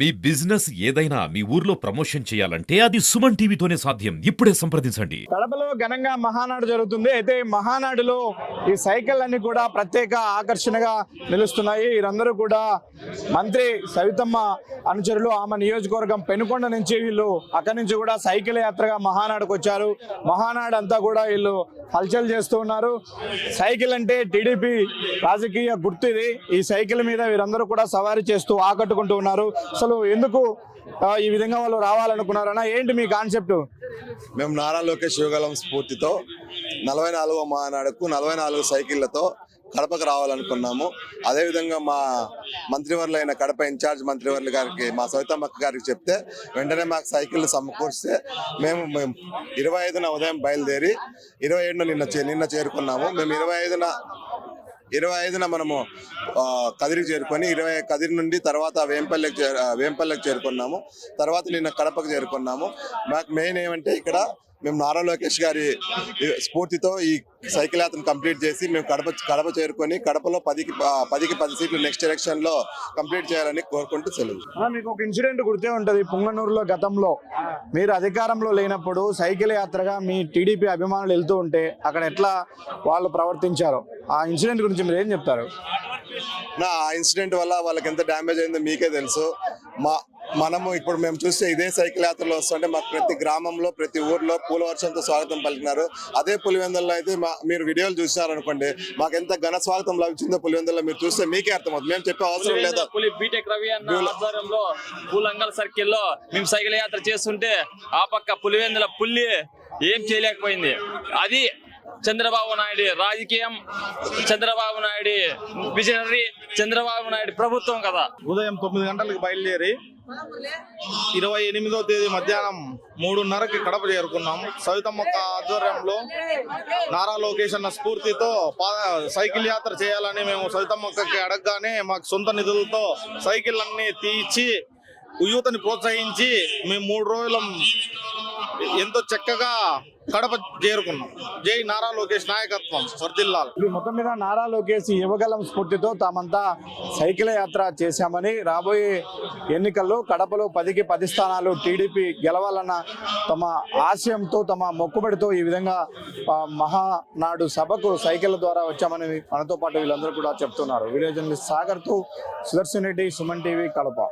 మీ business ఏదైనా మీ ఊర్లో promotion చేయాలంటే అది సుమన్ టీవీతోనే సాధ్యం. ఇప్పుడే సంప్రదించండి. కడపలో ఘనంగా మహానాడు జరుగుతుంది. అయితే ఈ మహానాడులో ఈ సైకిల్ అన్ని కూడా ప్రత్యేక ఆకర్షణగా నిలుస్తున్నాయి. వీరందరూ కూడా మంత్రి సవితమ్మ అనుచరులు. ఆమె నియోజకవర్గం పెనుకొండ నుంచి వీళ్ళు అక్కడి నుంచి కూడా సైకిల్ యాత్రగా మహానాడుకు వచ్చారు. మహానాడు అంతా కూడా వీళ్ళు హల్చల్ చేస్తూ ఉన్నారు. సైకిల్ అంటే టీడీపీ రాజకీయ గుర్తు ఇది. ఈ సైకిల్ మీద వీరందరూ కూడా సవారీ చేస్తూ ఆకట్టుకుంటూ ఉన్నారు. అసలు ఎందుకు ఈ విధంగా వాళ్ళు రావాలనుకున్నారన్నా, ఏంటి మీ కాన్సెప్ట్? మేము నారా లోకేష్ యువగలం స్ఫూర్తితో 44వ మహానాడుకు 44 సైకిళ్లతో కడపకు రావాలనుకున్నాము. అదేవిధంగా మా మంత్రివర్యులైన కడప ఇన్ఛార్జ్ మంత్రివర్యులు గారికి, మా సవితమ్మక్క గారికి చెప్తే వెంటనే మాకు సైకిళ్ళు సమకూర్స్తే మేము 25న ఉదయం బయలుదేరి 27న నిన్న చేరుకున్నాము. మేము 25న మనము కదిరికి చేరుకొని కదిరి నుండి తర్వాత వేంపల్లెకి చేరుకున్నాము. తర్వాత నిన్న కడపకు చేరుకున్నాము. మాకు మెయిన్ ఏమంటే ఇక్కడ మేము నారా లోకేష్ గారి స్ఫూర్తితో ఈ సైకిల్ యాత్రను కంప్లీట్ చేసి మేము కడప చేరుకొని కడపలో 10కి 10 సీట్లు నెక్స్ట్ ఎలక్షన్ లో కంప్లీట్ చేయాలని కోరుకుంటూ సెలవు. మీకు ఒక ఇన్సిడెంట్ గుర్తే ఉంటది. పుంగనూరులో గతంలో మీరు అధికారంలో లేనప్పుడు సైకిల్ యాత్రగా మీ టీడీపీ అభిమానులు వెళ్తూ ఉంటే అక్కడ ఎట్లా వాళ్ళు ప్రవర్తించారో, ఆ ఇన్సిడెంట్ గురించి మీరు ఏం చెప్తారు? ఆ ఇన్సిడెంట్ వల్ల వాళ్ళకి ఎంత డ్యామేజ్ అయిందో మీకే తెలుసు. మనము ఇప్పుడు మేము చూస్తే ఇదే సైకిల్ యాత్రలో వస్తుంటే మాకు ప్రతి గ్రామంలో ప్రతి ఊర్లో పూల వర్షంతో స్వాగతం పలికినారు. అదే పులివెందుల్లో అయితే మీరు వీడియోలు చూసినారనుకోండి, మాకు ఎంత ఘన స్వాగతం లభించిందో పులివెందుల్లో మీరు చూస్తే మీకే అర్థమవుతుంది. మేము చెప్పే అవసరం లేదు. బీటెక్ రవి అన్న ఆధ్వర్యంలో పూలంగల్ సర్కిల్లో మేము సైకిల్ యాత్ర చేస్తుంటే ఆ పక్క పులివెందుల పుల్లి ఏం చేయలేకపోయింది. అది చంద్రబాబు నాయుడు రాజకీయం, చంద్రబాబు నాయుడు విజనరీ, చంద్రబాబు నాయుడు ప్రభుత్వం కదా. ఉదయం 9 గంటలకు బయలుదేరి 28వ తేదీ మధ్యాహ్నం 3:30కి కడప చేరుకున్నాం. సవితమ్మక్క ఆధ్వర్యంలో నారా లోకేష్ అన్న స్ఫూర్తితో సైకిల్ యాత్ర చేయాలని మేము సవితమ్మక్కకి అడగగానే మాకు సొంత నిధులతో సైకిల్ అన్ని తీయించి యువతని ప్రోత్సహించి మేము 3 రోజులు ఎంతో చక్కగా కడప చేరుకున్నాం. జై నారా లోకేష్ నాయకత్వం వర్ధిల్లాలి. మొత్తం మీద నారా లోకేష్ యువగలం స్ఫూర్తితో తామంతా సైకిల్ యాత్ర చేశామని, రాబోయే ఎన్నికల్లో కడపలో 10కి 10 స్థానాలు టీడీపీ గెలవాలన్న తమ ఆశయంతో, తమ మొక్కుబడితో ఈ విధంగా మహానాడు సభకు సైకిల్ ద్వారా వచ్చామని మనతో పాటు వీళ్ళందరూ కూడా చెప్తున్నారు. వీడియో జర్నలిస్ట్ సాగర్తో సుదర్శన్ రెడ్డి, సుమన్ టీవీ, కడప.